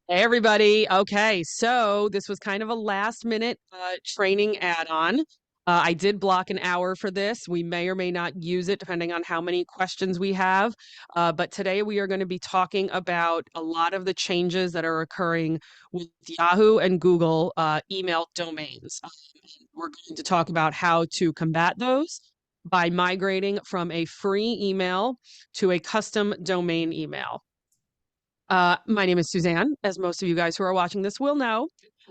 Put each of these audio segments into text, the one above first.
Hey everybody. Okay, so this was kind of a last minute training add-on. I did block an hour for this. We may or may not use it depending on how many questions we have. But today we are going to be talking about a lot of the changes that are occurring with Yahoo and Google email domains. We're going to talk about how to combat those by migrating from a free email to a custom domain email. My name is Suzanne, as most of you guys who are watching this will know.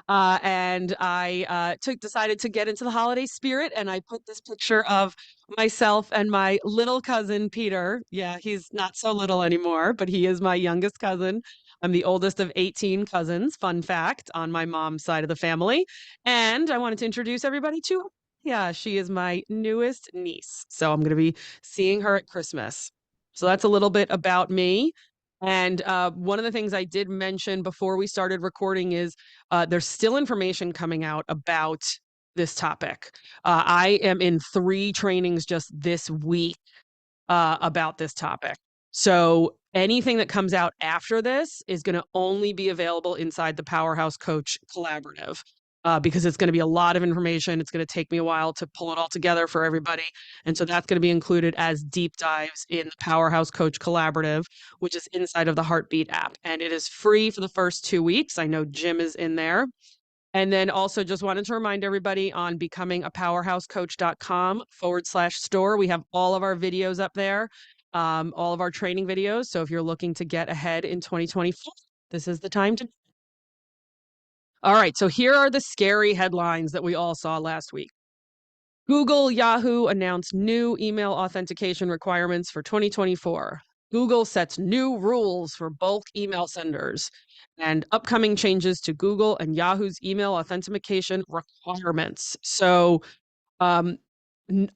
And I decided to get into the holiday spirit, and I put this picture of myself and my little cousin Peter. Yeah, he's not so little anymore, but he is my youngest cousin. I'm the oldest of 18 cousins, fun fact, on my mom's side of the family. And I wanted to introduce everybody to her. Yeah, she is my newest niece. So I'm going to be seeing her at Christmas. So that's a little bit about me. And one of the things I did mention before we started recording is there's still information coming out about this topic. I am in 3 trainings just this week about this topic. So anything that comes out after this is going to only be available inside the Powerhouse Coach Collaborative. Because it's going to be a lot of information. It's going to take me a while to pull it all together for everybody. And so that's going to be included as deep dives in the Powerhouse Coach Collaborative, which is inside of the Heartbeat app. And it is free for the first 2 weeks. I know Jim is in there. And then also just wanted to remind everybody on becomingappowerhousecoach.com/store. We have all of our videos up there, all of our training videos. So if you're looking to get ahead in 2024, this is the time to. All right. So here are the scary headlines that we all saw last week. Google, Yahoo announced new email authentication requirements for 2024. Google sets new rules for bulk email senders and upcoming changes to Google and Yahoo's email authentication requirements. So um,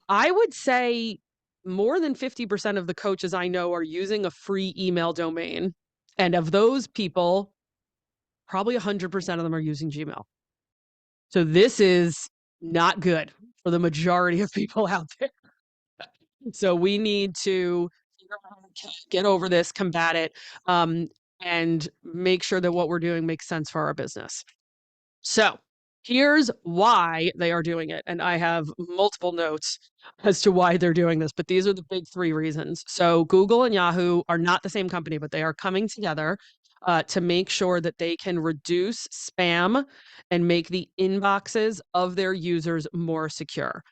I would say more than 50% of the coaches I know are using a free email domain. And of those people, probably 100% of them are using Gmail. So this is not good for the majority of people out there. So we need to get over this, combat it, and make sure that what we're doing makes sense for our business. So here's why they are doing it. And I have multiple notes as to why they're doing this, but these are the big 3 reasons. So Google and Yahoo are not the same company, but they are coming together to make sure that they can reduce spam and make the inboxes of their users more secure.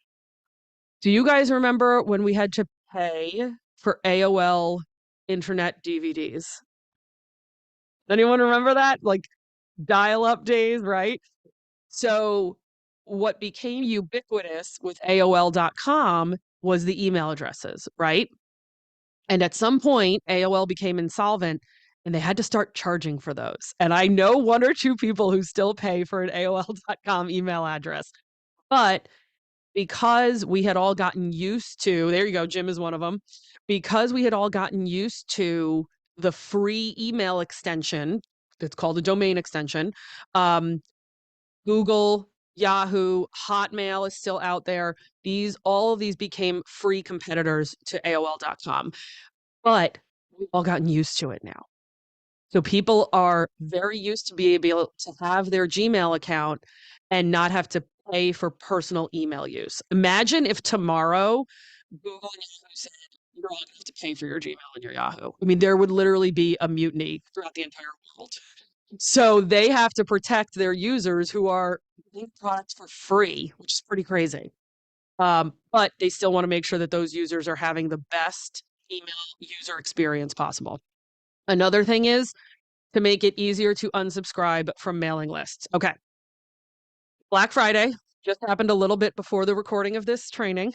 Do you guys remember when we had to pay for AOL internet DVDs? Anyone remember that? Like dial-up days, right? So what became ubiquitous with AOL.com was the email addresses, right? And at some point, AOL became insolvent and they had to start charging for those. And I know 1 or 2 people who still pay for an AOL.com email address. But because we had all gotten used to, there you go, Jim is one of them, because we had all gotten used to the free email extension that's called a domain extension, um, Google, Yahoo, Hotmail is still out there. All of these became free competitors to AOL.com, but we've all gotten used to it now. So people are very used to be able to have their Gmail account and not have to pay for personal email use. Imagine if tomorrow Google and Yahoo said, you're all going to have to pay for your Gmail and your Yahoo. I mean, there would literally be a mutiny throughout the entire world. So they have to protect their users who are getting products for free, which is pretty crazy. But they still want to make sure that those users are having the best email user experience possible. Another thing is to make it easier to unsubscribe from mailing lists. Okay. Black Friday just happened a little bit before the recording of this training.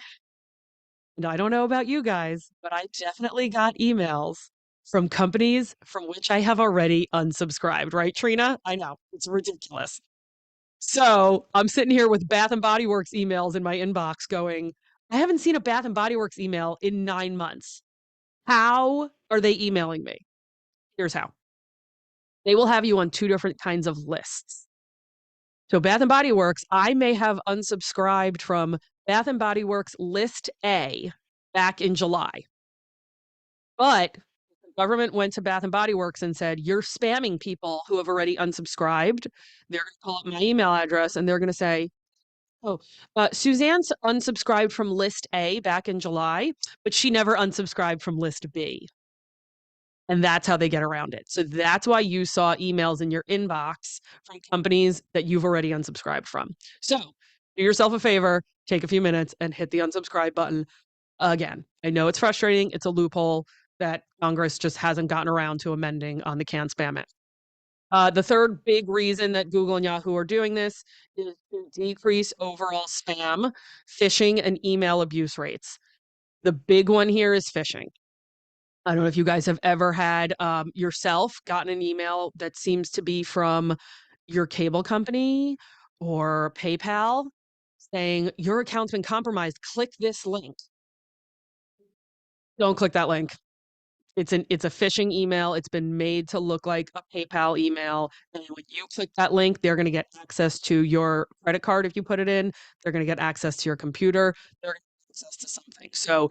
And I don't know about you guys, but I definitely got emails from companies from which I have already unsubscribed, right, Trina? I know, it's ridiculous. So I'm sitting here with Bath and Body Works emails in my inbox going, I haven't seen a Bath and Body Works email in 9 months. How are they emailing me? Here's how. They will have you on 2 different kinds of lists. So Bath and Body Works, I may have unsubscribed from Bath and Body Works list A back in July. But Government went to Bath and Body Works and said, "You're spamming people who have already unsubscribed." They're going to call up my email address and they're going to say, "Oh, Suzanne's unsubscribed from list A back in July, but she never unsubscribed from list B." And that's how they get around it. So that's why you saw emails in your inbox from companies that you've already unsubscribed from. So do yourself a favor, take a few minutes and hit the unsubscribe button again. I know it's frustrating. It's a loophole that Congress just hasn't gotten around to amending on the Can Spam It. The third big reason that Google and Yahoo are doing this is to decrease overall spam, phishing, and email abuse rates. The big one here is phishing. I don't know if you guys have ever had yourself gotten an email that seems to be from your cable company or PayPal saying your account's been compromised. Click this link. Don't click that link. It's a phishing email. It's been made to look like a PayPal email. And when you click that link, they're going to get access to your credit card if you put it in. They're going to get access to your computer. They're going to get access to something. So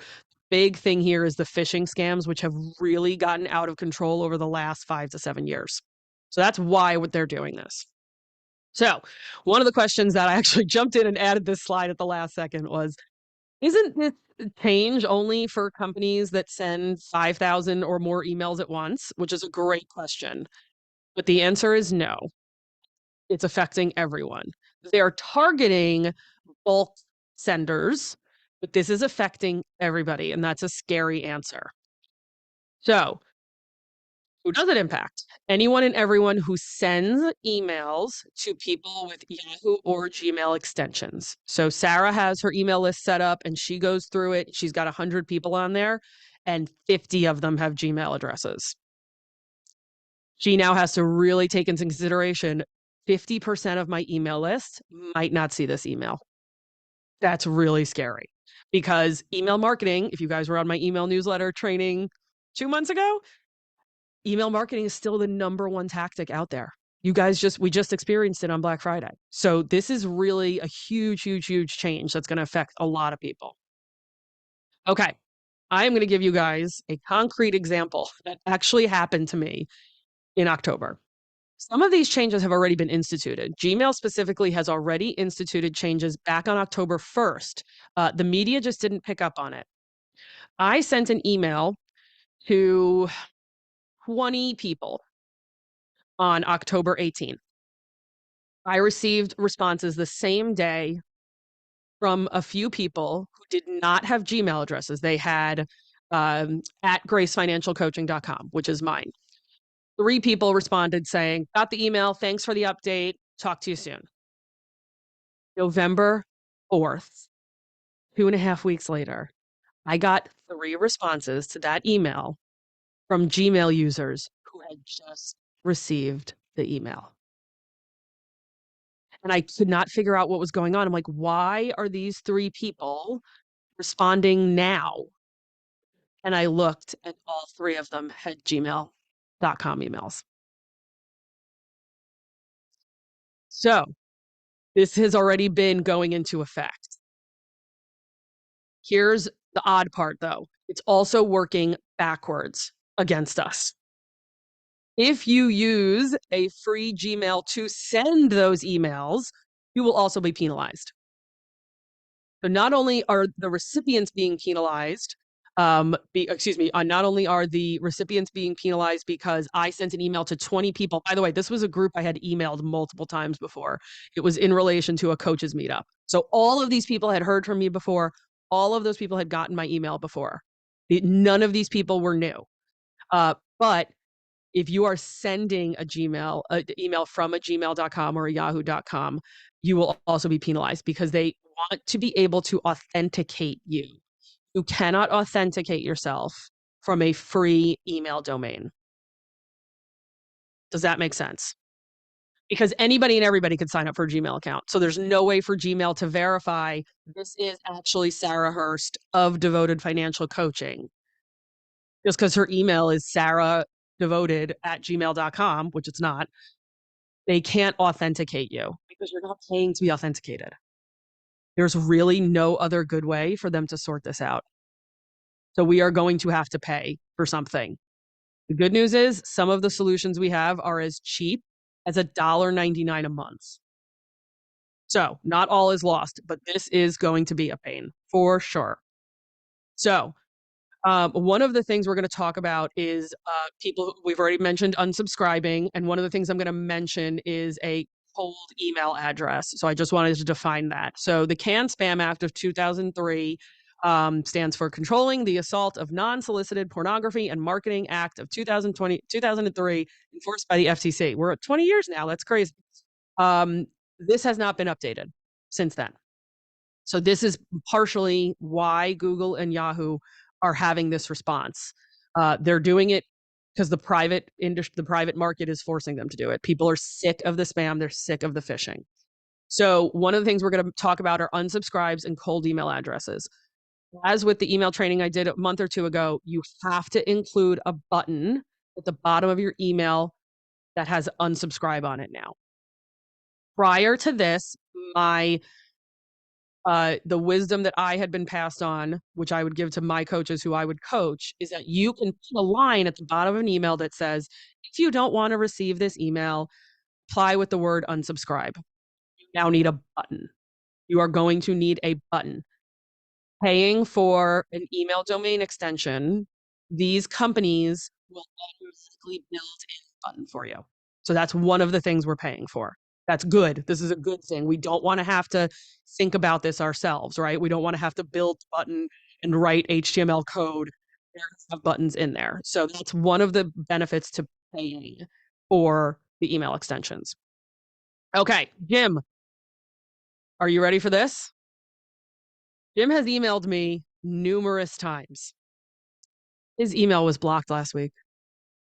big thing here is the phishing scams, which have really gotten out of control over the last 5 to 7 years. So that's why they're doing this. So one of the questions that I actually jumped in and added this slide at the last second was, isn't this change only for companies that send 5,000 or more emails at once? Which is a great question. But the answer is no. It's affecting everyone. They're targeting bulk senders, but this is affecting everybody. And that's a scary answer. So who does it impact? Anyone and everyone who sends emails to people with Yahoo or Gmail extensions. So Sarah has her email list set up and she goes through it. She's got 100 people on there and 50 of them have Gmail addresses. She now has to really take into consideration 50% of my email list might not see this email. That's really scary because email marketing, if you guys were on my email newsletter training 2 months ago, email marketing is still the #1 tactic out there. You guys we just experienced it on Black Friday. So this is really a huge, huge, huge change that's going to affect a lot of people. Okay. I am going to give you guys a concrete example that actually happened to me in October. Some of these changes have already been instituted. Gmail specifically has already instituted changes back on October 1st. The media just didn't pick up on it. I sent an email to 20 people on October 18th. I received responses the same day from a few people who did not have Gmail addresses. They had at gracefinancialcoaching.com, which is mine. 3 people responded saying, "Got the email. Thanks for the update. Talk to you soon." November 4th, 2.5 weeks later, I got 3 responses to that email from Gmail users who had just received the email. And I could not figure out what was going on. I'm like, why are these 3 people responding now? And I looked and all 3 of them had gmail.com emails. So this has already been going into effect. Here's the odd part though. It's also working backwards against us. If you use a free Gmail to send those emails, you will also be penalized. So not only are the recipients being penalized, not only are the recipients being penalized because I sent an email to 20 people. By the way, this was a group I had emailed multiple times before. It was in relation to a coaches meetup. So all of these people had heard from me before. All of those people had gotten my email before. None of these people were new. But if you are sending an email from a gmail.com or a yahoo.com, you will also be penalized because they want to be able to authenticate you. You cannot authenticate yourself from a free email domain. Does that make sense? Because anybody and everybody could sign up for a Gmail account. So there's no way for Gmail to verify this is actually Sarah Hurst of Devoted Financial Coaching. Just because her email is sarahdevoted@gmail.com, which it's not, they can't authenticate you because you're not paying to be authenticated. There's really no other good way for them to sort this out. So we are going to have to pay for something The good news is some of the solutions we have are as cheap as $1.99 a month. So not all is lost, but this is going to be a pain for sure. So one of the things we're going to talk about is people, we've already mentioned unsubscribing. And one of the things I'm going to mention is a cold email address. So I just wanted to define that. So the CAN Spam Act of 2003 stands for Controlling the Assault of Non-Solicited Pornography and Marketing Act of 2003, enforced by the FTC. We're at 20 years now. That's crazy. This has not been updated since then. So this is partially why Google and Yahoo are having this response. They're doing it because the private market is forcing them to do it. People are sick of the spam. They're sick of the phishing. So one of the things we're going to talk about are unsubscribes and cold email addresses. As with the email training I did a month or two ago, you have to include a button at the bottom of your email that has unsubscribe on it now. Prior to this, the wisdom that I had been passed on, which I would give to my coaches who I would coach, is that you can put a line at the bottom of an email that says, if you don't want to receive this email, apply with the word unsubscribe. You now need a button. You are going to need a button. Paying for an email domain extension, these companies will automatically build in a button for you. So that's one of the things we're paying for. That's good. This is a good thing. We don't want to have to think about this ourselves, right? We don't want to have to build a button and write HTML code and have buttons in there. So that's one of the benefits to paying for the email extensions. Okay, Jim, are you ready for this? Jim has emailed me numerous times. His email was blocked last week.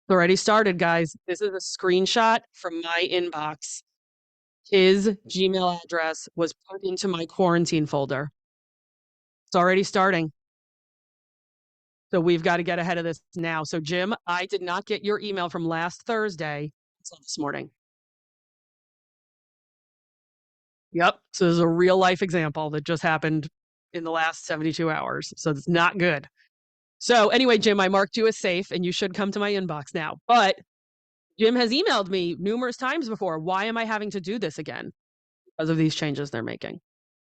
It's already started, guys. This is a screenshot from my inbox. His Gmail address was put into my quarantine folder. It's already starting. So we've got to get ahead of this now. So Jim, I did not get your email from last Thursday until this morning. Yep. So this is a real life example that just happened in the last 72 hours. So it's not good. So anyway, Jim, I marked you as safe and you should come to my inbox now. But Jim has emailed me numerous times before. Why am I having to do this again? Because of these changes they're making.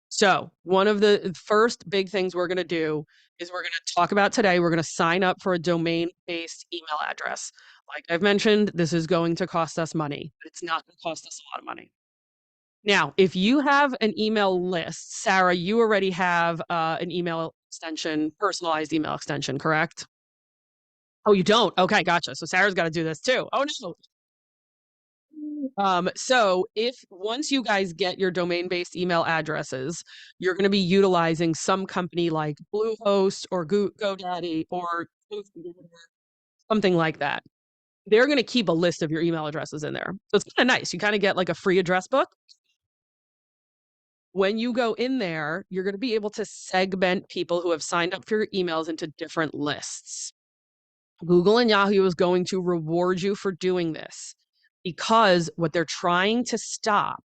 So one of the first big things we're going to do is we're going to talk about today. We're going to sign up for a domain-based email address. Like I've mentioned, this is going to cost us money, but it's not going to cost us a lot of money. Now, if you have an email list, Sarah, you already have an email extension, personalized email extension, correct? Oh, you don't? Okay, gotcha. So Sarah's got to do this too. Oh no. So if once you guys get your domain-based email addresses, you're going to be utilizing some company like Bluehost or GoDaddy or something like that. They're going to keep a list of your email addresses in there. So it's kind of nice. You kind of get like a free address book. When you go in there, you're going to be able to segment people who have signed up for your emails into different lists. Google and Yahoo is going to reward you for doing this because what they're trying to stop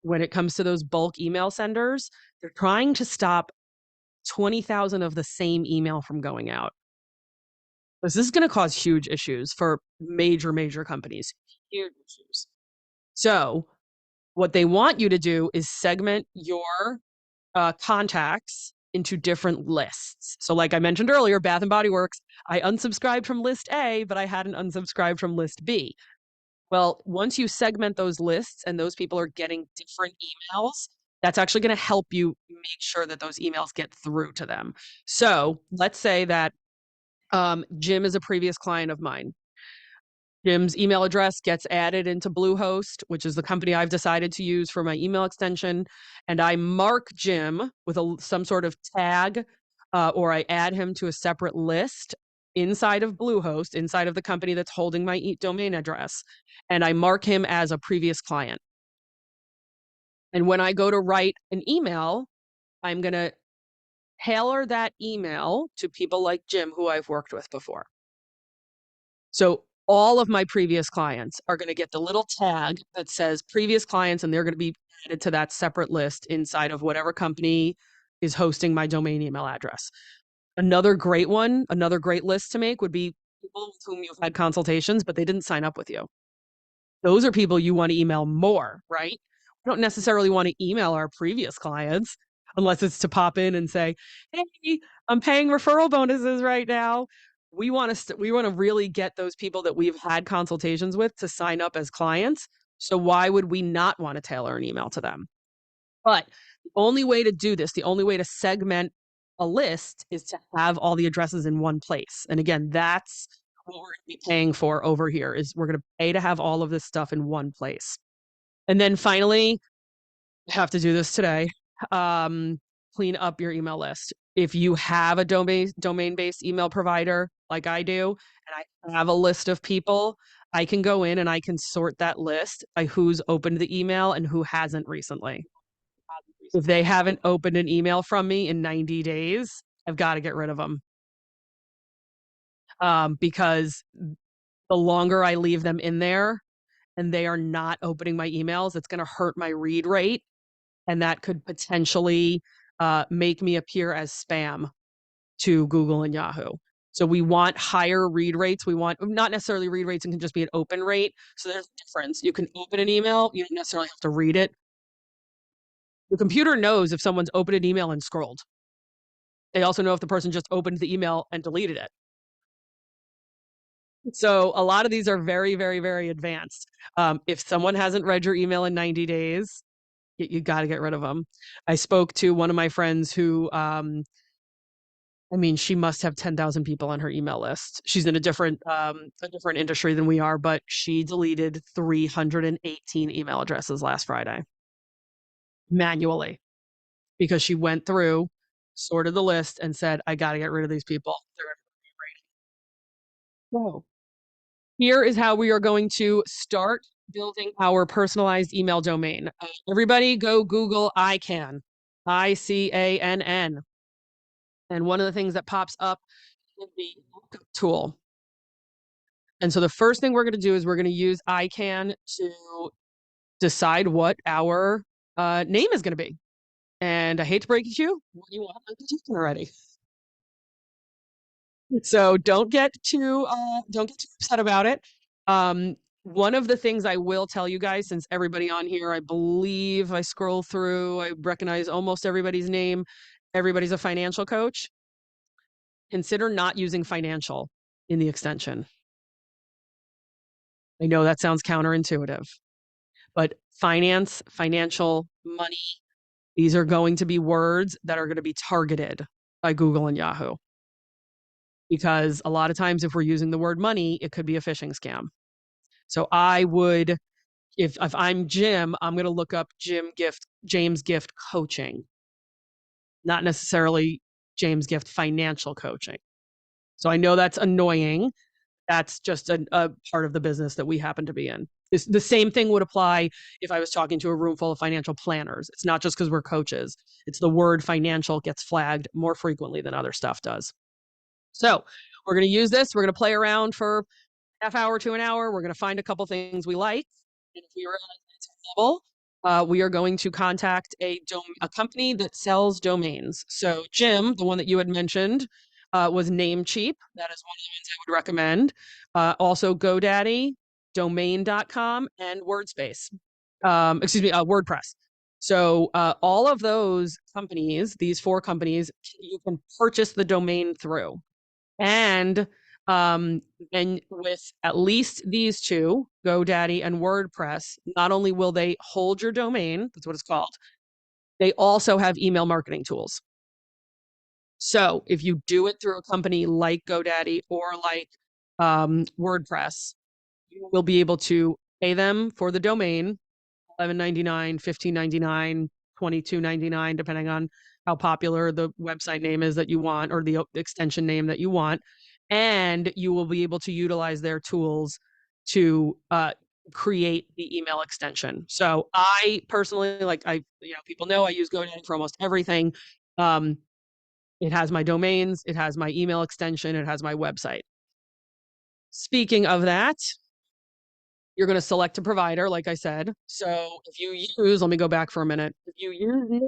when it comes to those bulk email senders, they're trying to stop 20,000 of the same email from going out. This is going to cause huge issues for major companies, huge issues. So what they want you to do is segment your contacts into different lists. So like I mentioned earlier, Bath and Body Works, I unsubscribed from list A, but I hadn't unsubscribed from list B. Well, once you segment those lists and those people are getting different emails, that's actually going to help you make sure that those emails get through to them. So let's say that Jim is a previous client of mine. Jim's email address gets added into Bluehost, which is the company I've decided to use for my email extension. And I mark Jim with some sort of tag, or I add him to a separate list inside of Bluehost, inside of the company that's holding my domain address. And I mark him as a previous client. And when I go to write an email, I'm going to tailor that email to people like Jim, who I've worked with before. So all of my previous clients are going to get the little tag that says previous clients, and they're going to be added to that separate list inside of whatever company is hosting my domain email address. Another great one, another great list to make would be people with whom you've had consultations, but they didn't sign up with you. Those are people you want to email more, right? We don't necessarily want to email our previous clients unless it's to pop in and say, "Hey, I'm paying referral bonuses right now." We want to really get those people that we've had consultations with to sign up as clients. So why would we not want to tailor an email to them? But the only way to do this, the only way to segment a list is to have all the addresses in one place. And again, that's what we're going to be paying for over here is we're going to pay to have all of this stuff in one place. And then finally, I have to do this today. Um, Clean up your email list. If you have a domain-based email provider like I do, and I have a list of people, I can go in and I can sort that list by who's opened the email and who hasn't recently. If they haven't opened an email from me in 90 days, I've got to get rid of them. Because the longer I leave them in there and they are not opening my emails, it's going to hurt my read rate. And that could potentially make me appear as spam to Google and Yahoo. So we want higher read rates. We want not necessarily read rates and can just be an open rate. So there's a difference. You can open an email, you don't necessarily have to read it. The computer knows if someone's opened an email and scrolled. They also know if the person just opened the email and deleted it. So a lot of these are very, very, very advanced. If someone hasn't read your email in 90 days, you got to get rid of them. I spoke to one of my friends who, I mean, she must have 10,000 people on her email list. She's in a different industry than we are, but she deleted 318 email addresses last Friday manually because she went through, sorted the list, and said, "I got to get rid of these people." So here is how we are going to start building our personalized email domain. Everybody go Google ICANN, ICANN. And one of the things that pops up is the lookup tool. And so the first thing we're going to do is we're going to use ICANN to decide what our name is going to be. And I hate to break it to you, what you want already. So don't get too upset about it. One of the things I will tell you guys, since everybody on here, I believe I scroll through, I recognize almost everybody's name. Everybody's a financial coach. Consider not using financial in the extension. I know that sounds counterintuitive, but finance, financial, money, these are going to be words that are going to be targeted by Google and Yahoo. Because a lot of times if we're using the word money, it could be a phishing scam. So I would, if I'm Jim, I'm going to look up James Gift coaching, not necessarily James Gift financial coaching. So I know that's annoying. That's just a part of the business that we happen to be in. The same thing would apply if I was talking to a room full of financial planners. It's not just because we're coaches. It's the word financial gets flagged more frequently than other stuff does. So we're going to use this. We're going to play around for half hour to an hour. We're going to find a couple things we like. And if we realize it's available, we are going to contact a company that sells domains. So Jim, the one that you had mentioned, was Namecheap. That is one of the ones I would recommend. Also GoDaddy, domain.com, and WordPress. So all of those companies, these four companies, you can purchase the domain through. And with at least these two, GoDaddy and WordPress, not only will they hold your domain, that's what it's called, they also have email marketing tools. So if you do it through a company like GoDaddy or like WordPress, you will be able to pay them for the domain, $11.99, $15.99, $22.99, depending on how popular the website name is that you want or the extension name that you want. And you will be able to utilize their tools to create the email extension. So I personally, people know I use GoDaddy for almost everything. It has my domains, it has my email extension, it has my website. Speaking of that, you're going to select a provider, like I said. So if you use, let me go back for a minute. If you use,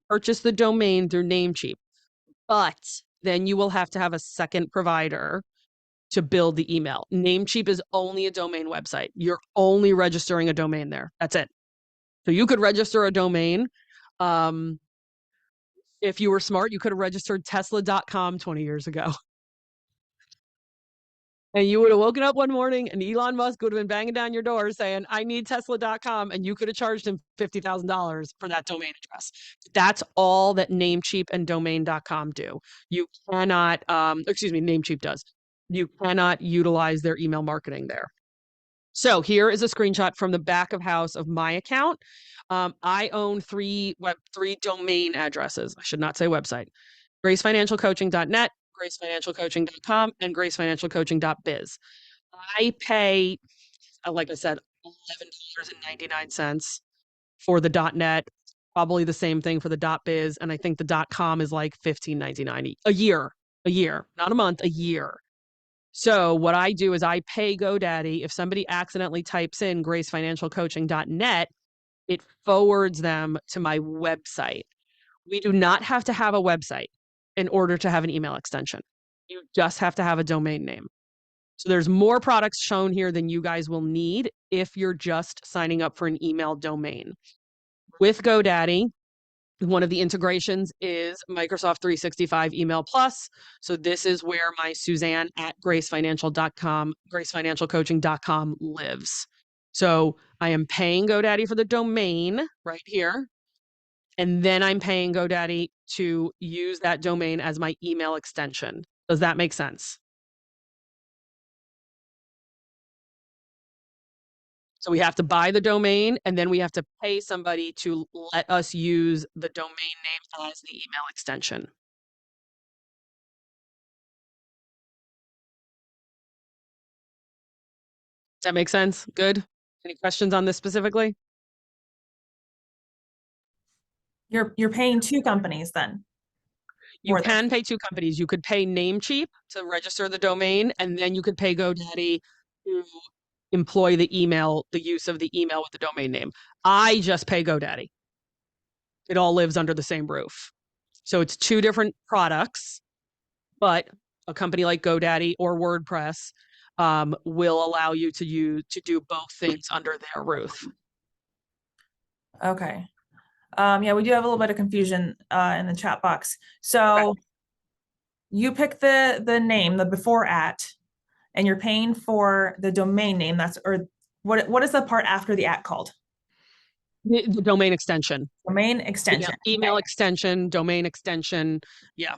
purchase the domain through Namecheap, but then you will have to have a second provider to build the email. Namecheap is only a domain website. You're only registering a domain there. That's it. So you could register a domain. If you were smart, you could have registered Tesla.com 20 years ago. And you would have woken up one morning and Elon Musk would have been banging down your door saying, I need Tesla.com. And you could have charged him $50,000 for that domain address. That's all that Namecheap and domain.com do. You cannot, Namecheap does. You cannot utilize their email marketing there. So here is a screenshot from the back of house of my account. I own three domain addresses. I should not say website. gracefinancialcoaching.net, gracefinancialcoaching.com, and gracefinancialcoaching.biz. I pay, like I said, $11.99 for the .net, probably the same thing for the .biz, and I think the .com is like $15.99 a year, not a month, a year. So what I do is I pay GoDaddy. If somebody accidentally types in gracefinancialcoaching.net, it forwards them to my website. We do not have to have a website in order to have an email extension. You just have to have a domain name. So there's more products shown here than you guys will need if you're just signing up for an email domain. With GoDaddy, one of the integrations is Microsoft 365 Email Plus. So this is where my Suzanne at gracefinancial.com, gracefinancialcoaching.com lives. So I am paying GoDaddy for the domain right here. And then I'm paying GoDaddy to use that domain as my email extension. Does that make sense? So we have to buy the domain and then we have to pay somebody to let us use the domain name as the email extension. Does that make sense? Good. Any questions on this specifically? You're paying two companies then. You can pay two companies. You could pay Namecheap to register the domain, and then you could pay GoDaddy to employ the use of the email with the domain name. I just pay GoDaddy. It all lives under the same roof. So it's two different products, but a company like GoDaddy or WordPress will allow you to do both things under their roof. Okay. Yeah, we do have a little bit of confusion in the chat box. So okay. You pick the name, the before at, and you're paying for the domain name. What is the part after the at called? The domain extension. Domain extension. Email okay. Extension, domain extension. Yeah.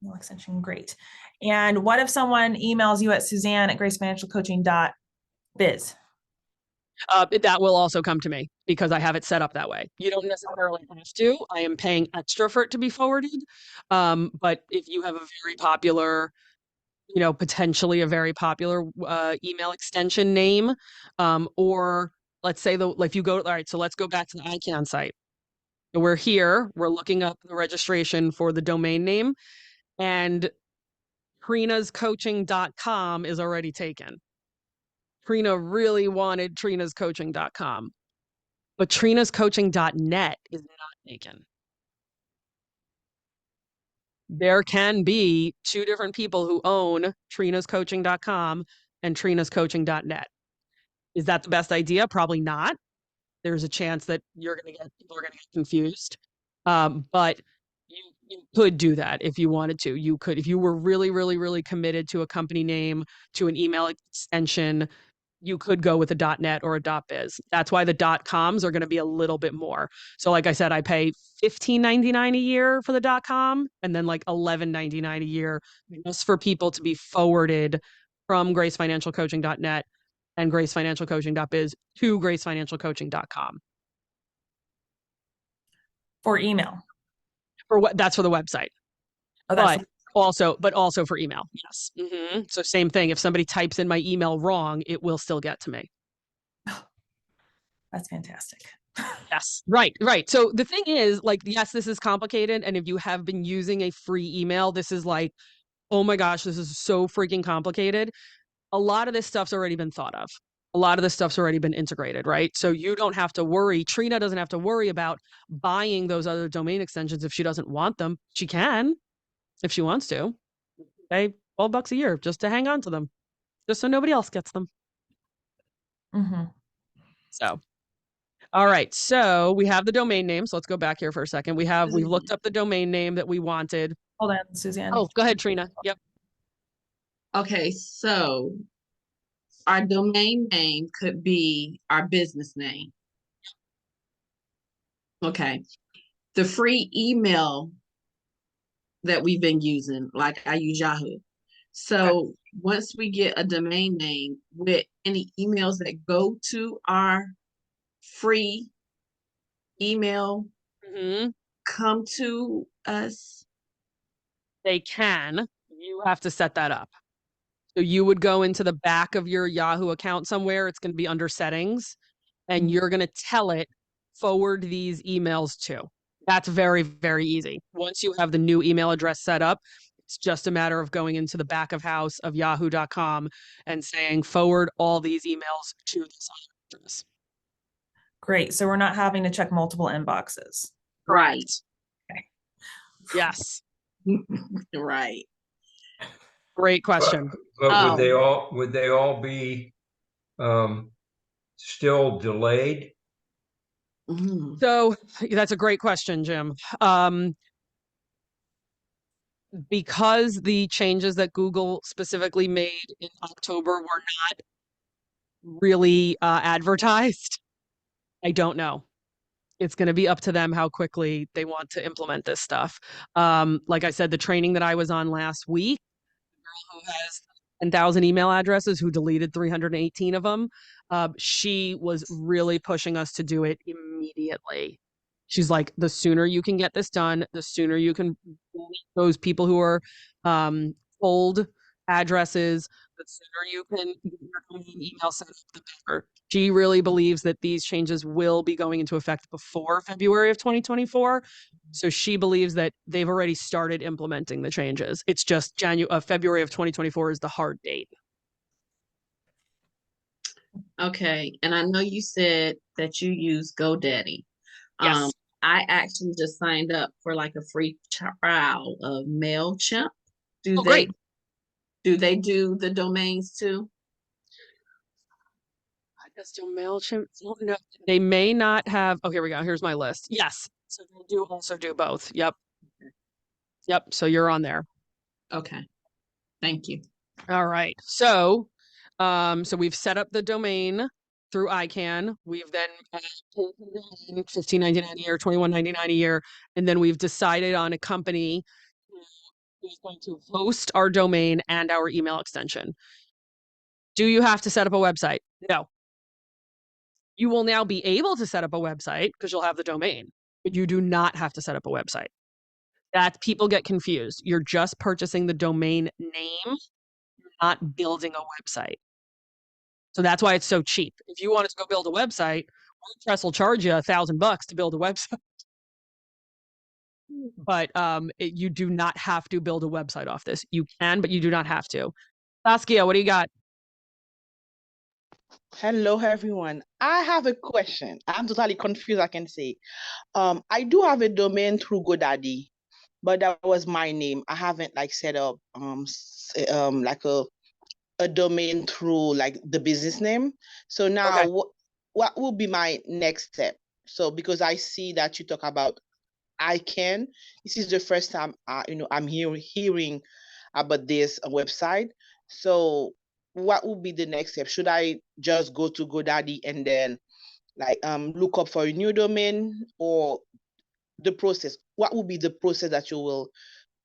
Email extension, great. And what if someone emails you at Suzanne at gracefinancialcoaching.biz? That will also come to me because I have it set up that way. You don't necessarily have to. I am paying extra for it to be forwarded. But if you have a very popular, potentially a very popular email extension name, or let's say if you go, all right, so let's go back to the ICANN site. We're here, we're looking up the registration for the domain name, and Trina'sCoaching.com is already taken. Trina really wanted Trina'sCoaching.com, but Trina'sCoaching.net is not taken. There can be two different people who own Trina'sCoaching.com and Trina'sCoaching.net. Is that the best idea? Probably not. There's a chance that people are going to get confused. But you could do that if you wanted to. You could, if you were really, really, really committed to a company name, to an email extension, you could go with a .net or a .biz. That's why the .coms are going to be a little bit more. So like I said, I pay $15.99 a year for the .com and then like $11.99 a year just for people to be forwarded from gracefinancialcoaching.net and gracefinancialcoaching.biz to gracefinancialcoaching.com. For email. That's for the website. Oh, that's but also for email. Yes. Mm-hmm. So same thing. If somebody types in my email wrong, it will still get to me. That's fantastic. Yes. Right. So the thing is, like, yes, this is complicated. And if you have been using a free email, this is like, oh my gosh, this is so freaking complicated. A lot of this stuff's already been thought of. A lot of this stuff's already been integrated, right? So you don't have to worry. Trina doesn't have to worry about buying those other domain extensions if she doesn't want them. She can, if she wants to. Okay. $12 a year just to hang on to them, just so nobody else gets them. Mhm. So, all right. So we have the domain name. So let's go back here for a second. We've looked up the domain name that we wanted. Hold on, Suzanne. Oh, go ahead, Trina. Yep. Okay, so our domain name could be our business name. Okay. The free email that we've been using, like I use Yahoo. So once we get a domain name with any emails that go to our free email Mhm. come to us. They can. You have to set that up. So you would go into the back of your Yahoo account somewhere. It's going to be under settings, and you're going to tell it forward these emails to. That's very, very easy. Once you have the new email address set up, it's just a matter of going into the back of house of yahoo.com and saying forward all these emails to this address. Great. So we're not having to check multiple inboxes. Right. Okay. Yes. Right. Great question. But would they all be still delayed? So that's a great question, Jim. Because the changes that Google specifically made in October were not really advertised, I don't know. It's going to be up to them how quickly they want to implement this stuff. Like I said, the training that I was on last week, who has 10,000 email addresses, who deleted 318 of them, she was really pushing us to do it immediately. She's like, the sooner you can get this done, the sooner you can delete those people who are old addresses, the sooner you can get your own email set up, the better. She really believes that these changes will be going into effect before February of 2024. So she believes that they've already started implementing the changes. It's just February of 2024 is the hard date. Okay. And I know you said that you use GoDaddy. Yes. I actually just signed up for like a free trial of MailChimp. Great. Do they do the domains too? I guess do MailChimp. No, they may not have. Oh, here we go. Here's my list. Yes. So they do also do both. Yep. Yep. So you're on there. Okay. Thank you. All right. So we've set up the domain through ICANN. We've then $15.99 a year, $21.99 a year, and then we've decided on a company who is going to host our domain and our email extension. Do you have to set up a website? No. You will now be able to set up a website because you'll have the domain, but you do not have to set up a website. That people get confused. You're just purchasing the domain name, not building a website. So that's why it's so cheap. If you wanted to go build a website, WordPress will charge you $1,000 to build a website. But you do not have to build a website off this. You can, but you do not have to. Saskia, what do you got? Hello, everyone. I have a question. I'm totally confused, I can say. I do have a domain through GoDaddy, but that was my name. I haven't like set up like a domain through like the business name. So now Okay. what will be my next step? So because I see that you talk about ICANN, this is the first time I'm hearing about this website. So what would be the next step? Should I just go to GoDaddy and then like look up for a new domain, or the process? What would be the process that you will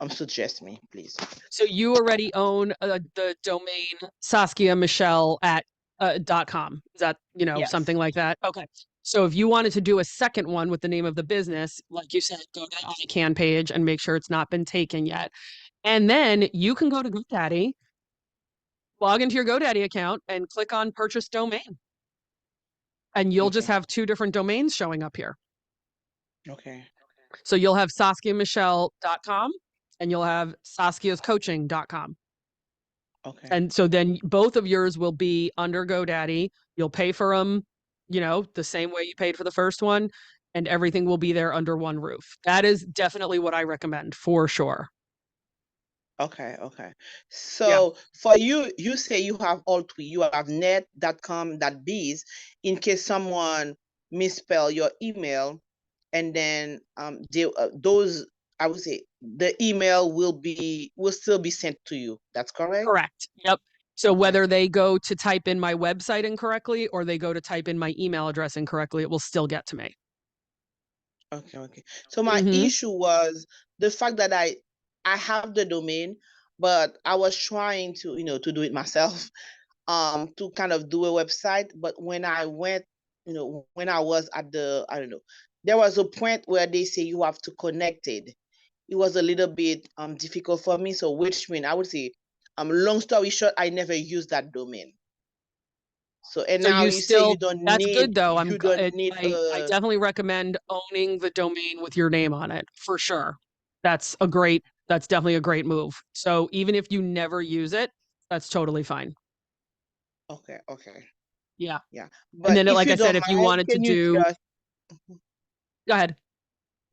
suggest me, please? So you already own the domain Saskia Michelle at .com. Is that, Yes. something like that? Okay. So if you wanted to do a second one with the name of the business, like you said, go to the ICANN page and make sure it's not been taken yet. And then you can go to GoDaddy, log into your GoDaddy account and click on purchase domain. And you'll just Okay. have two different domains showing up here. Okay. So you'll have saskiamichelle.com and you'll have saskiascoaching.com. Okay. And so then both of yours will be under GoDaddy. You'll pay for them, the same way you paid for the first one, and everything will be there under one roof. That is definitely what I recommend for sure. Okay, okay. Yeah. So for you, you say you have all three. You have net.com, .biz, in case someone misspell your email, and then those, I would say the email will still be sent to you. That's correct? Correct. Yep. So Okay. whether they go to type in my website incorrectly or they go to type in my email address incorrectly, it will still get to me. Okay, okay. So my Mm-hmm. issue was the fact that I have the domain, but I was trying to, to do it myself, to kind of do a website. But when I went, when I was at I don't know, there was a point where they say you have to connect it. It was a little bit difficult for me. So which means I would say, long story short, I never used that domain. So and So now you you say still, that's good though. you don't need I definitely recommend owning the domain with your name on it for sure. That's definitely a great move. So even if you never use it, that's totally fine. Okay, okay. Yeah. Yeah. And But then, if like you I said, don't if you mind, wanted to can you do, just go ahead.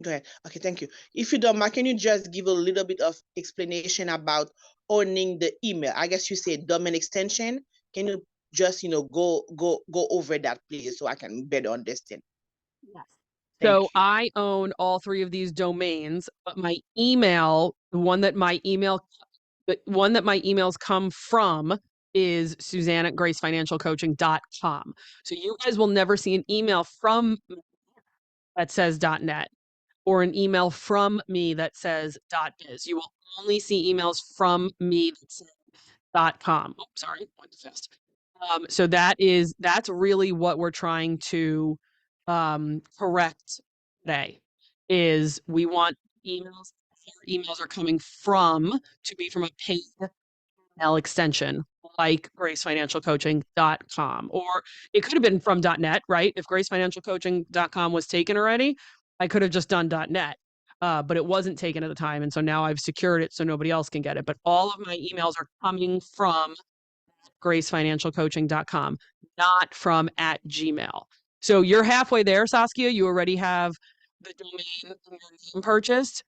go ahead? Okay, thank you. If you don't mind, can you just give a little bit of explanation about owning the email? I guess you say domain extension. Can you just, go over that, please, so I can better understand? Yes. Thank So you. I own all three of these domains, but my email, the one that my emails come from is Suzanne at gracefinancialcoaching.com. So you guys will never see an email from me that says .net or an email from me that says .biz. You will only see emails from me that say .com. Oh, sorry, went too fast. So that's really what we're trying to correct today. Is we want emails. Emails are coming from to be from a paid email extension like gracefinancialcoaching.com, or it could have been from .net, right? If gracefinancialcoaching.com was taken already, I could have just done .net. But it wasn't taken at the time, and so now I've secured it so nobody else can get it. But all of my emails are coming from gracefinancialcoaching.com, not from @Gmail. So you're halfway there, Saskia. You already have the domain and your name purchased.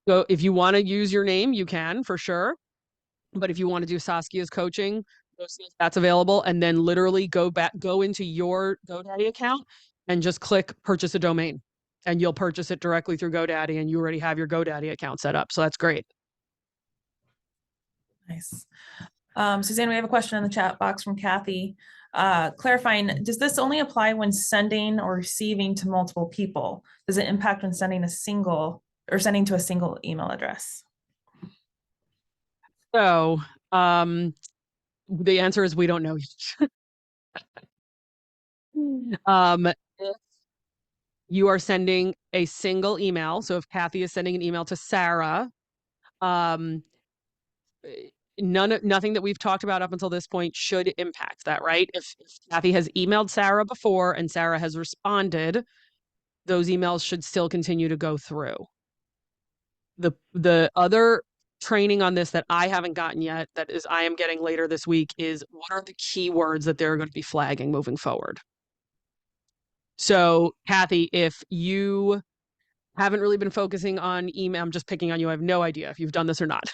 So if you want to use your name, you can for sure. But if you want to do Saskia's coaching, that's available. And then literally go into your GoDaddy account and just click purchase a domain. And you'll purchase it directly through GoDaddy and you already have your GoDaddy account set up. So that's great. Nice. Suzanne, we have a question in the chat box from Kathy. Clarifying, does this only apply when sending or receiving to multiple people? Does it impact when sending to a single email address? So the answer is we don't know yet. If you are sending a single email, so if Kathy is sending an email to Sarah, um, nothing that we've talked about up until this point should impact that, right? If Kathy has emailed Sarah before and Sarah has responded, those emails should still continue to go through. The other training on this that I haven't gotten yet, that is I am getting later this week, is what are the keywords that they're going to be flagging moving forward. So Kathy, if you haven't really been focusing on email, I'm just picking on you. I have no idea if you've done this or not.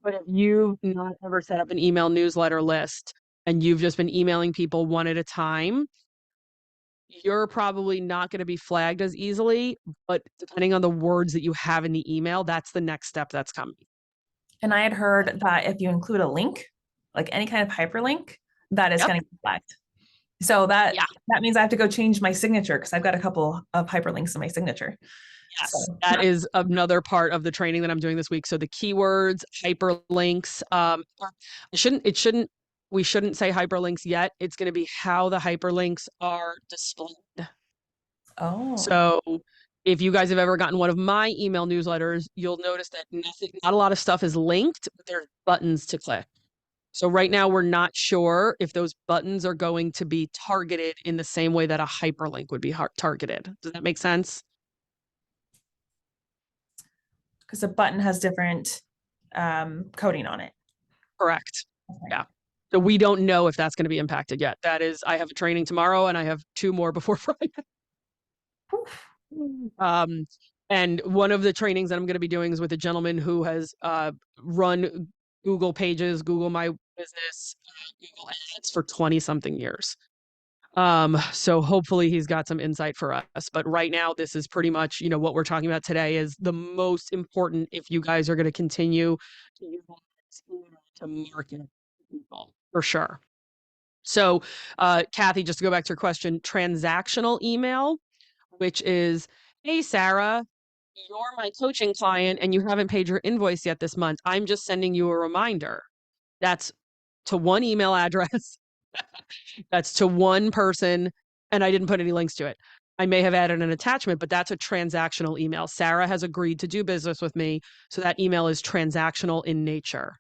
But if you've not ever set up an email newsletter list and you've just been emailing people one at a time, you're probably not going to be flagged as easily. But depending on the words that you have in the email, that's the next step that's coming. And I had heard that if you include a link, like any kind of hyperlink, that is going to get flagged. So that means I have to go change my signature because I've got a couple of hyperlinks in my signature. Yes, so. That is another part of the training that I'm doing this week. So the keywords, hyperlinks, we shouldn't say hyperlinks yet. It's going to be how the hyperlinks are displayed. Oh. So if you guys have ever gotten one of my email newsletters, you'll notice that not a lot of stuff is linked, but there's buttons to click. So right now we're not sure if those buttons are going to be targeted in the same way that a hyperlink would be targeted. Does that make sense? Because the button has different coding on it. Correct. Okay. Yeah. So we don't know if that's going to be impacted yet. I have a training tomorrow and I have 2 more before Friday. And one of the trainings that I'm going to be doing is with a gentleman who has run Google Pages, Google My Business, Google Ads for 20 something years. So hopefully he's got some insight for us. But right now, this is pretty much, what we're talking about today is the most important if you guys are going to continue to market people, for sure. So, Kathy, just to go back to your question, transactional email, which is, hey, Sarah, you're my coaching client and you haven't paid your invoice yet this month. I'm just sending you a reminder. That's to one email address. That's to one person. And I didn't put any links to it. I may have added an attachment, but that's a transactional email. Sarah has agreed to do business with me. So that email is transactional in nature.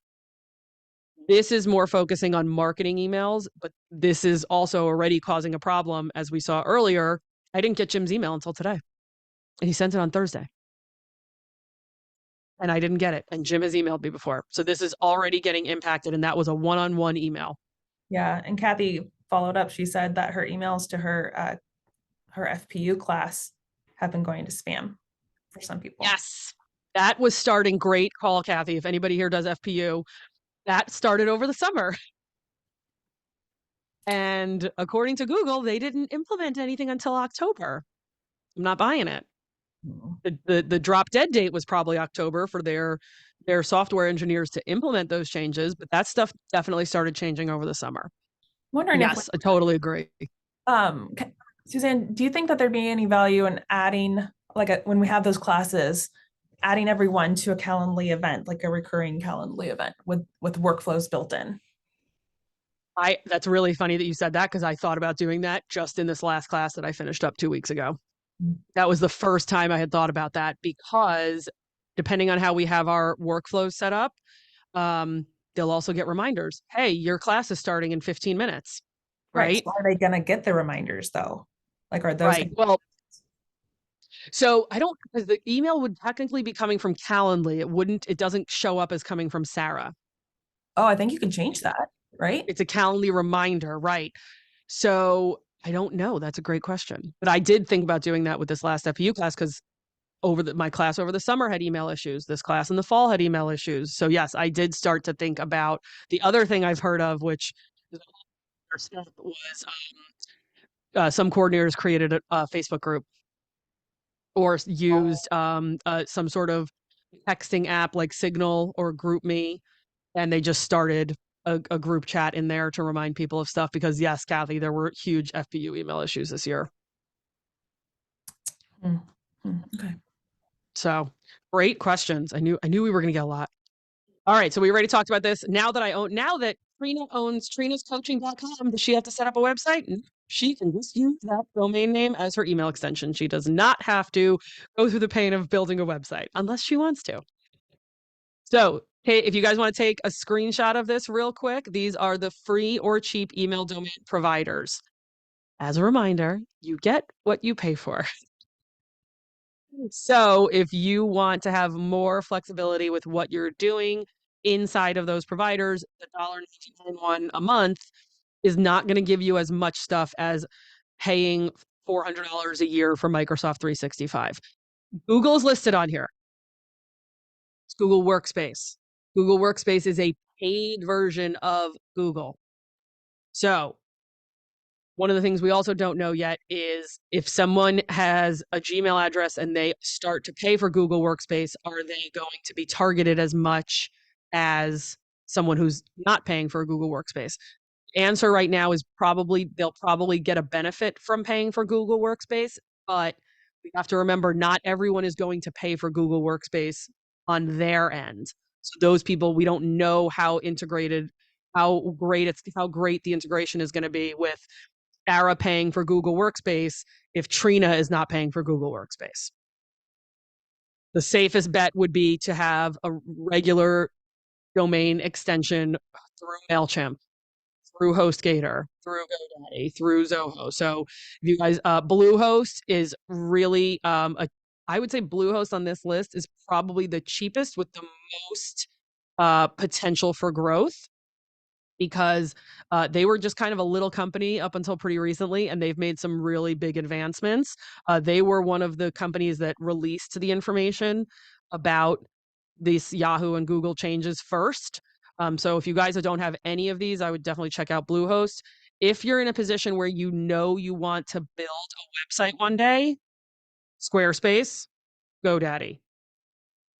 This is more focusing on marketing emails, but this is also already causing a problem. As we saw earlier, I didn't get Jim's email until today. And he sent it on Thursday. And I didn't get it. And Jim has emailed me before. So this is already getting impacted. And that was a one-on-one email. Yeah. And Kathy followed up. She said that her emails to her FPU class have been going to spam for some people. Yes. That was starting. Great call, Kathy. If anybody here does FPU, that started over the summer. And according to Google, they didn't implement anything until October. I'm not buying it. The drop dead date was probably October for their software engineers to implement those changes, but that stuff definitely started changing over the summer. Wondering yes, I totally agree. Suzanne, do you think that there'd be any value in adding, when we have those classes, adding everyone to a Calendly event, like a recurring Calendly event with workflows built in? That's really funny that you said that, because I thought about doing that just in this last class that I finished up 2 weeks ago. That was the first time I had thought about that, because depending on how we have our workflows set up, they'll also get reminders. Hey, your class is starting in 15 minutes. Right. So are they going to get the reminders though? Like, are those right? Well, so I don't, because the email would technically be coming from Calendly. It doesn't show up as coming from Sarah. Oh, I think you can change that, right? It's a Calendly reminder, right? So I don't know. That's a great question. But I did think about doing that with this last FPU class, because my class over the summer had email issues. This class in the fall had email issues. So yes, I did start to think about the other thing I've heard of, which was some coordinators created a Facebook group or used some sort of texting app like Signal or GroupMe, and they just started a group chat in there to remind people of stuff, because yes, Kathy, there were huge FPU email issues this year. Okay. So great questions. I knew we were going to get a lot. All right. So we already talked about this. Now that Trina owns trinascoaching.com, does she have to set up a website? She can just use that domain name as her email extension. She does not have to go through the pain of building a website unless she wants to. So, hey, if you guys want to take a screenshot of this real quick, these are the free or cheap email domain providers. As a reminder, you get what you pay for. So if you want to have more flexibility with what you're doing inside of those providers, the $1.99 one a month is not going to give you as much stuff as paying $400 a year for Microsoft 365. Google's listed on here. It's Google Workspace. Google Workspace is a paid version of Google. So one of the things we also don't know yet is if someone has a Gmail address and they start to pay for Google Workspace, are they going to be targeted as much as someone who's not paying for a Google Workspace? Answer right now is they'll probably get a benefit from paying for Google Workspace, but we have to remember not everyone is going to pay for Google Workspace on their end. So those people, we don't know how great the integration is going to be with Sarah paying for Google Workspace if Trina is not paying for Google Workspace. The safest bet would be to have a regular domain extension through MailChimp, through HostGator, through GoDaddy, through Zoho. So if you guys, Bluehost is really, I would say Bluehost on this list is probably the cheapest with the most potential for growth. because they were just kind of a little company up until pretty recently, and they've made some really big advancements. They were one of the companies that released the information about these Yahoo and Google changes first. So if you guys don't have any of these, I would definitely check out Bluehost. If you're in a position where you know you want to build a website one day, Squarespace, GoDaddy.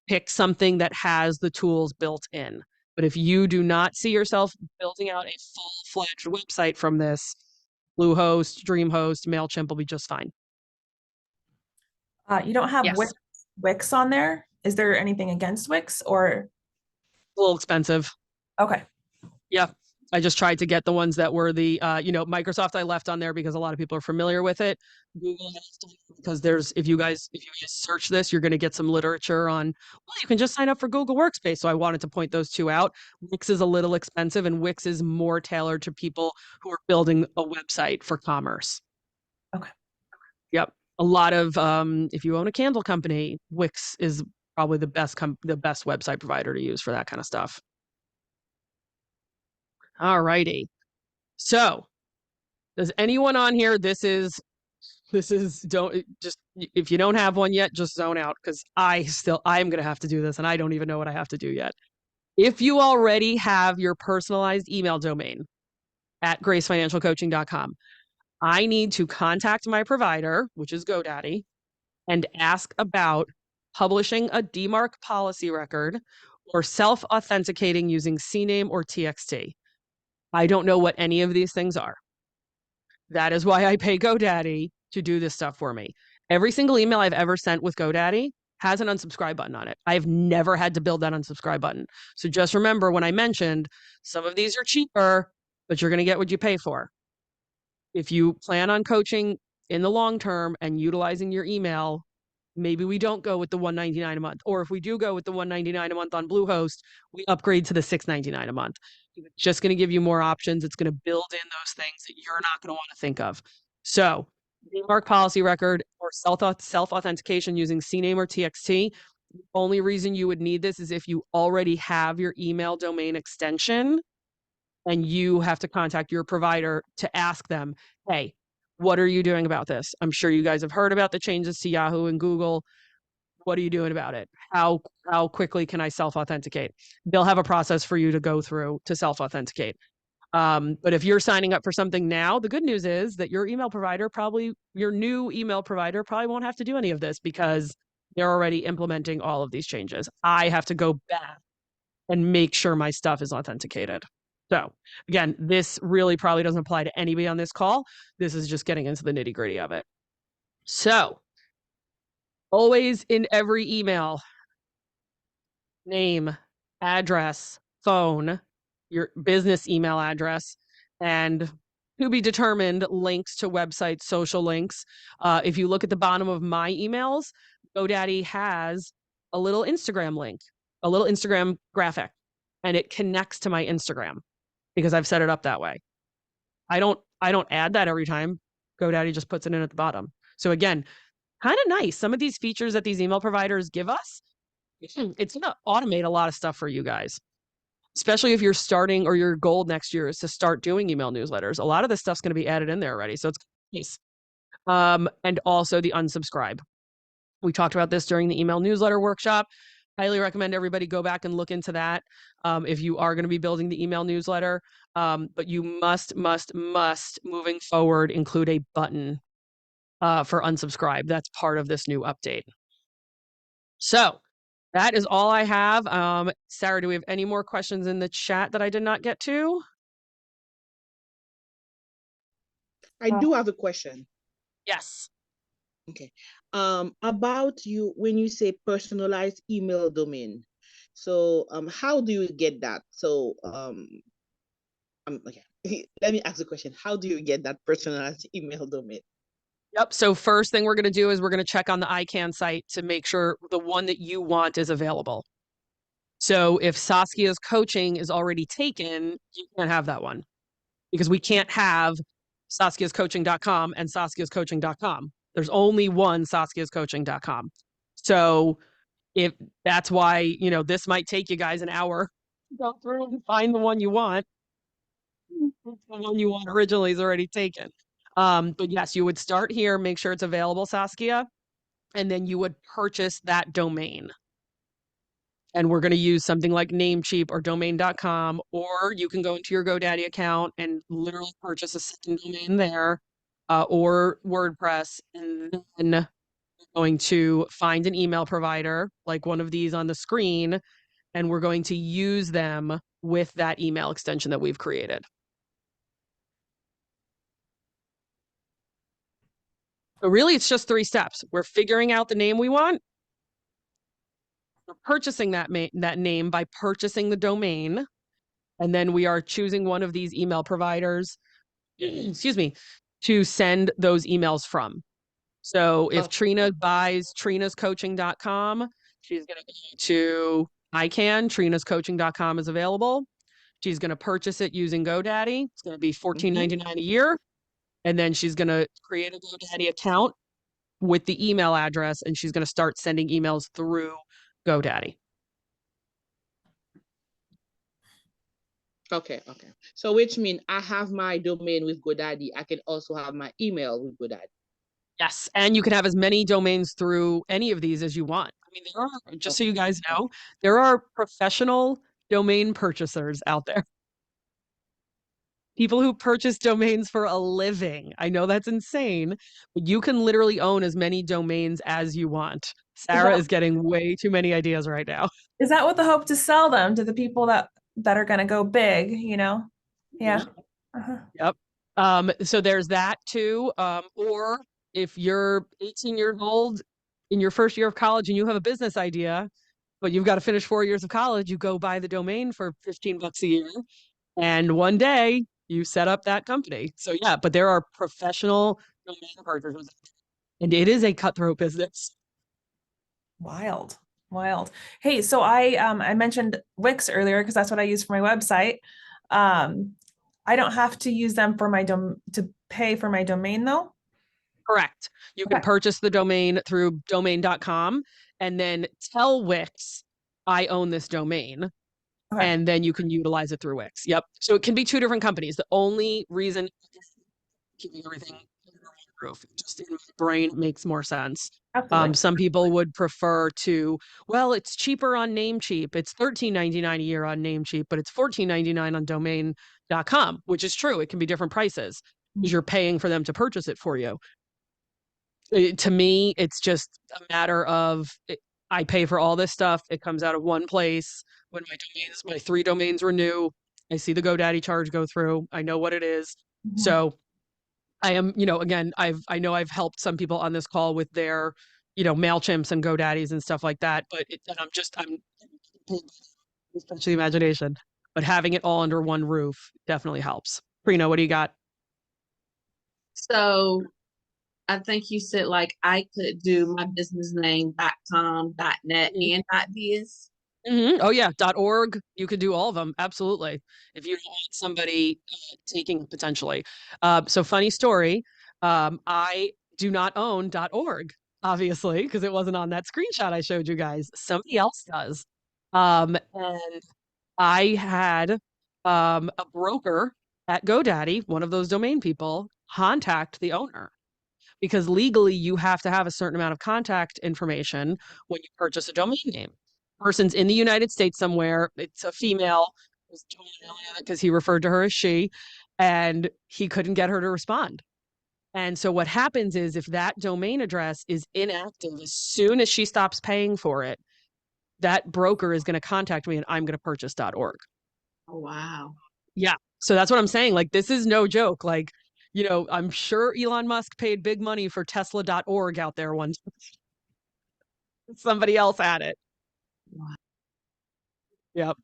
Pick something that has the tools built in. But if you do not see yourself building out a full-fledged website from this, Bluehost, DreamHost, MailChimp will be just fine. You don't have Yes. Wix on there. Is there anything against Wix or? A little expensive. Okay. Yeah. I just tried to get the ones that were the, Microsoft I left on there because a lot of people are familiar with it. Google because if you guys search this, you're going to get some literature on, well, you can just sign up for Google Workspace. So I wanted to point those two out. Wix is a little expensive, and Wix is more tailored to people who are building a website for commerce. Okay. Yep. A lot of, if you own a candle company, Wix is probably the best website provider to use for that kind of stuff. All righty. So does anyone on here, don't just, if you don't have one yet, just zone out, because I'm going to have to do this and I don't even know what I have to do yet. If you already have your personalized email domain at gracefinancialcoaching.com, I need to contact my provider, which is GoDaddy, and ask about publishing a DMARC policy record or self-authenticating using CNAME or TXT. I don't know what any of these things are. That is why I pay GoDaddy to do this stuff for me. Every single email I've ever sent with GoDaddy has an unsubscribe button on it. I've never had to build that unsubscribe button. So just remember when I mentioned some of these are cheaper, but you're going to get what you pay for. If you plan on coaching in the long term and utilizing your email, maybe we don't go with the $199 a month. Or if we do go with the $199 a month on Bluehost, we upgrade to the $699 a month. It's just going to give you more options. It's going to build in those things that you're not going to want to think of. So, DMARC policy record or self-authentication using CNAME or TXT. The only reason you would need this is if you already have your email domain extension and you have to contact your provider to ask them, hey, what are you doing about this? I'm sure you guys have heard about the changes to Yahoo and Google. What are you doing about it? How quickly can I self-authenticate? They'll have a process for you to go through to self-authenticate. But if you're signing up for something now, the good news is that your new email provider probably won't have to do any of this because they're already implementing all of these changes. I have to go back and make sure my stuff is authenticated. So again, this really probably doesn't apply to anybody on this call. This is just getting into the nitty-gritty of it. So always in every email, name, address, phone, your business email address, and to be determined links to websites, social links. If you look at the bottom of my emails, GoDaddy has a little Instagram link, a little Instagram graphic, and it connects to my Instagram because I've set it up that way. I don't add that every time. GoDaddy just puts it in at the bottom. So again, kind of nice. Some of these features that these email providers give us, it's going to automate a lot of stuff for you guys, especially if you're starting or your goal next year is to start doing email newsletters. A lot of this stuff's going to be added in there already. So it's nice. And also the unsubscribe. We talked about this during the email newsletter workshop. Highly recommend everybody go back and look into that if you are going to be building the email newsletter. But you must moving forward include a button for unsubscribe. That's part of this new update. So that is all I have. Sarah, do we have any more questions in the chat that I did not get to? I do have a question. Yes. Okay. About you, when you say personalized email domain, so how do you get that? So okay. Let me ask the question. How do you get that personalized email domain? Yep. So first thing we're going to do is we're going to check on the ICANN site to make sure the one that you want is available. So if Saskia's coaching is already taken, you can't have that one because we can't have saskiascoaching.com and saskiascoaching.com. There's only one saskiascoaching.com. So if that's why, this might take you guys an hour to go through and find the one you want. The one you want originally is already taken. But yes, you would start here, make sure it's available, Saskia, and then you would purchase that domain. And we're going to use something like Namecheap or domain.com, or you can go into your GoDaddy account and literally purchase a second domain there, or WordPress. And then we're going to find an email provider like one of these on the screen, and we're going to use them with that email extension that we've created. So really, it's just 3 steps. We're figuring out the name we want. We're purchasing that name by purchasing the domain. And then we are choosing one of these email providers, excuse me, to send those emails from. So if Trina buys trinascoaching.com, she's going to go to trinascoaching.com is available. She's going to purchase it using GoDaddy. It's going to be $14.99 a year. And then she's going to create a GoDaddy account with the email address, and she's going to start sending emails through GoDaddy. Okay. So which means I have my domain with GoDaddy. I can also have my email with GoDaddy. Yes, and you can have as many domains through any of these as you want. I mean, there are, just so you guys know, there are professional domain purchasers out there. People who purchase domains for a living. I know that's insane, but you can literally own as many domains as you want. Sarah is getting way too many ideas right now. Is that with the hope to sell them to the people that are going to go big, you know? Yeah. Yep. So there's that too. Or if you're 18 years old in your first year of college and you have a business idea, but you've got to finish 4 years of college, you go buy the domain for $15 a year. And one day you set up that company. So yeah, but there are professional domain purchasers, and it is a cutthroat business. Wild. Hey, so I mentioned Wix earlier because that's what I use for my website. I don't have to use them for my to pay for my domain though. Correct. You can purchase the domain through domain.com and then tell Wix, I own this domain. And then you can utilize it through Wix. Yep. So it can be 2 different companies. The only reason keeping everything under one roof, just in my brain, makes more sense. Some people would prefer to, well, it's cheaper on Namecheap. It's $13.99 a year on Namecheap, but it's $14.99 on domain.com, which is true. It can be different prices because you're paying for them to purchase it for you. To me, it's just a matter of I pay for all this stuff. It comes out of one place. When my 3 domains renew, I see the GoDaddy charge go through. I know what it is. So I am, again, I know I've helped some people on this call with their, MailChimps and GoDaddies and stuff like that, but I'm especially imagination, but having it all under one roof definitely helps. Prina, what do you got? So I think you said like I could do my business name .com, .net, and .biz. Oh yeah, .org. You could do all of them. Absolutely. If you don't want somebody taking potentially. So funny story. I do not own .org, obviously, because it wasn't on that screenshot I showed you guys. Somebody else does. And I had a broker at GoDaddy, one of those domain people, contact the owner. Because legally, you have to have a certain amount of contact information when you purchase a domain name. Person's in the United States somewhere. It's a female, because he referred to her as she, and he couldn't get her to respond. And so what happens is if that domain address is inactive, as soon as she stops paying for it, that broker is going to contact me and I'm going to purchase .org. Oh, wow. Yeah. So that's what I'm saying. Like, this is no joke. Like, I'm sure Elon Musk paid big money for Tesla.org out there once. Somebody else had it. Wow. Yep.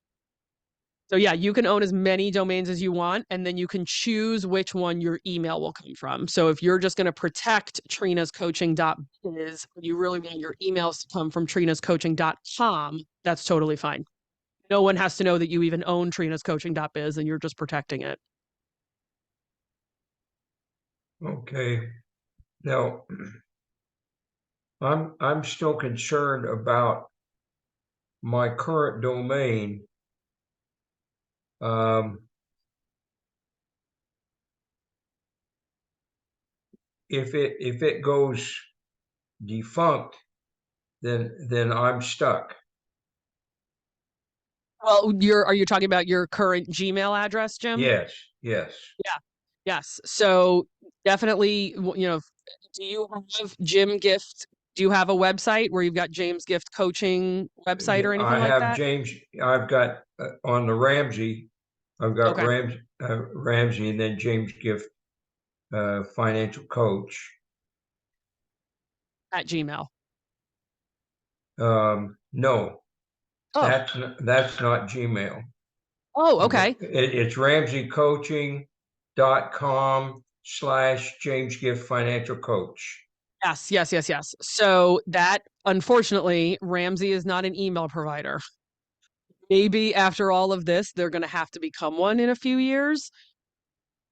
So yeah, you can own as many domains as you want, and then you can choose which one your email will come from. So if you're just going to protect trinascoaching.biz, you really want your emails to come from trinascoaching.com, that's totally fine. No one has to know that you even own trinascoaching.biz and you're just protecting it. Okay. Now, I'm still concerned about my current domain. if it goes defunct, then I'm stuck. Well, are you talking about your current Gmail address, Jim? Yes. Yes. So definitely, do you have Jim Gift? Do you have a website where you've got James Gift coaching website or anything I like have that? James. I've got on the Ramsey. I've got Okay. Ramsey, and then James Gift, financial coach. At Gmail. No, Oh. that's not Gmail. Oh, okay. It's ramseycoaching.com/James Gift Financial Coach. Yes. So that, unfortunately, Ramsey is not an email provider. Maybe after all of this, they're going to have to become one in a few years.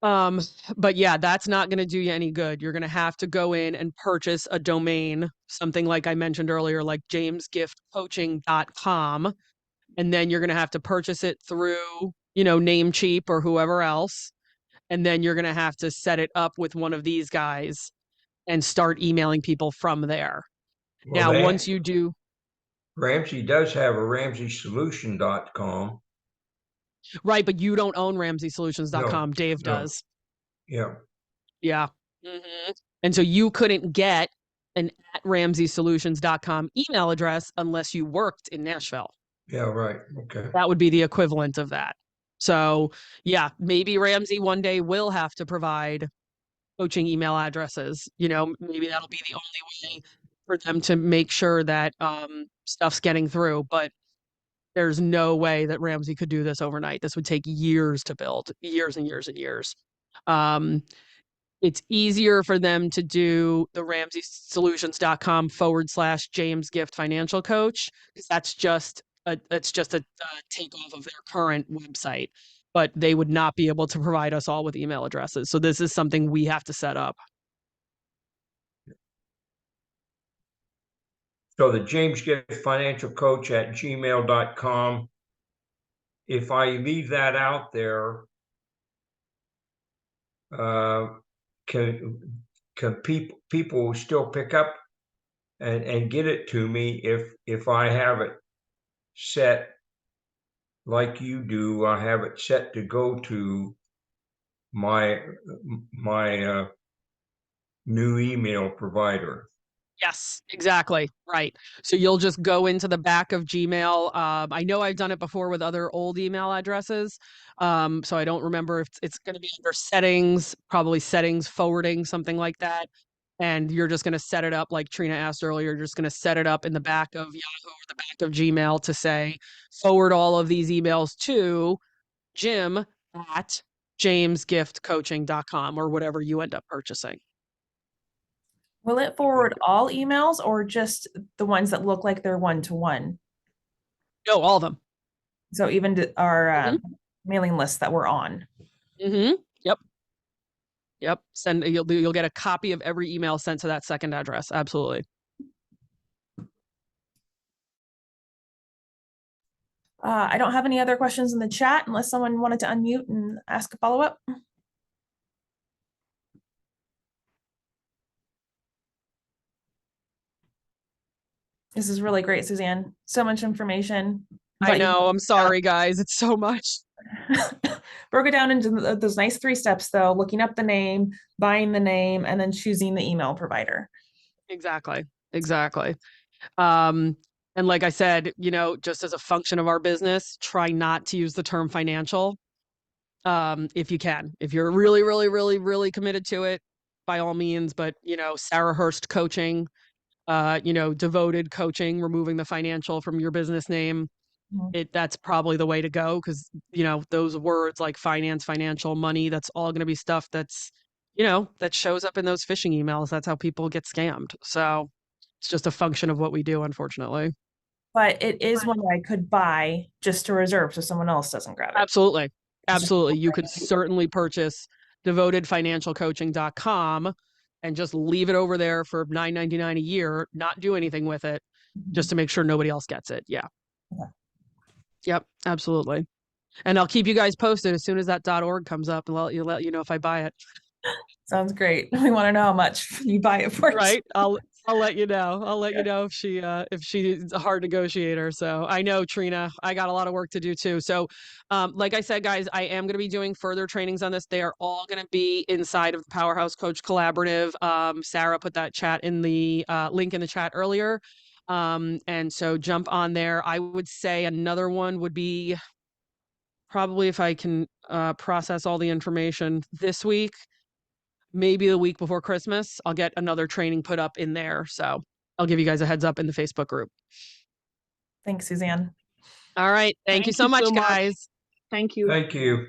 But yeah, that's not going to do you any good. You're going to have to go in and purchase a domain, something like I mentioned earlier, like jamesgiftcoaching.com. And then you're going to have to purchase it through, Namecheap or whoever else. And then you're going to have to set it up with one of these guys and start emailing people from there. Well, Now, once you do, Ramsey does have a RamseySolution.com. right, but you don't own RamseySolutions.com. No, Dave no. does. Yeah. Yeah. And so you couldn't get an at RamseySolutions.com email address unless you worked in Nashville. Yeah, right. Okay. That would be the equivalent of that. So yeah, maybe Ramsey one day will have to provide coaching email addresses. Maybe that'll be the only way for them to make sure that stuff's getting through. But there's no way that Ramsey could do this overnight. This would take years to build, years and years and years. It's easier for them to do the RamseySolutions.com/James Gift Financial Coach, because that's just a takeoff of their current website. But they would not be able to provide us all with email addresses. So this is something we have to set up. So the James Gift Financial Coach at gmail.com. If I leave that out there, can people still pick up and get it to me if I have it set like you do? I have it set to go to my new email provider. Yes, exactly. Right. So you'll just go into the back of Gmail. I know I've done it before with other old email addresses. So I don't remember if it's going to be under settings, probably settings, forwarding, something like that. And you're just going to set it up like Trina asked earlier. You're just going to set it up in the back of Yahoo or the back of Gmail to say, forward all of these emails to Jim at jamesgiftcoaching.com or whatever you end up purchasing. Will it forward all emails or just the ones that look like they're one-to-one? No, all of them. So even our mailing list that we're on. Yep. You'll get a copy of every email sent to that second address. Absolutely. I don't have any other questions in the chat unless someone wanted to unmute and ask a follow-up. This is really great, Suzanne. So much information. I know. I'm sorry, guys. It's so much. Broke it down into those nice 3 steps, though: looking up the name, buying the name, and then choosing the email provider. Exactly. And like I said, just as a function of our business, try not to use the term financial. If you can, if you're really, really, really, really committed to it, by all means. But, Sarah Hurst coaching, devoted coaching, removing the financial from your business name. That's probably the way to go, because, those words like finance, financial, money, that's all going to be stuff that's, that shows up in those phishing emails. That's how people get scammed. So it's just a function of what we do, unfortunately. But it is one that I could buy just to reserve so someone else doesn't grab it. Absolutely. You could certainly purchase devotedfinancialcoaching.com and just leave it over there for $9.99 a year, not do anything with it, just to make sure nobody else gets it. Yeah. Okay. Yep, absolutely. And I'll keep you guys posted as soon as that .org comes up, and let you know if I buy it. Sounds great. We want to know how much you buy it for. Right. I'll let you know. I'll let you know if she's a hard negotiator. So I know, Trina, I got a lot of work to do too. So like I said, guys, I am going to be doing further trainings on this. They are all going to be inside of the Powerhouse Coach Collaborative. Sarah put that chat in the link in the chat earlier. And so jump on there. I would say another one would be probably, if I can process all the information this week, maybe the week before Christmas, I'll get another training put up in there. So I'll give you guys a heads up in the Facebook group. Thanks, Suzanne. All right. Thank you so much, guys. Thank you. Thank you.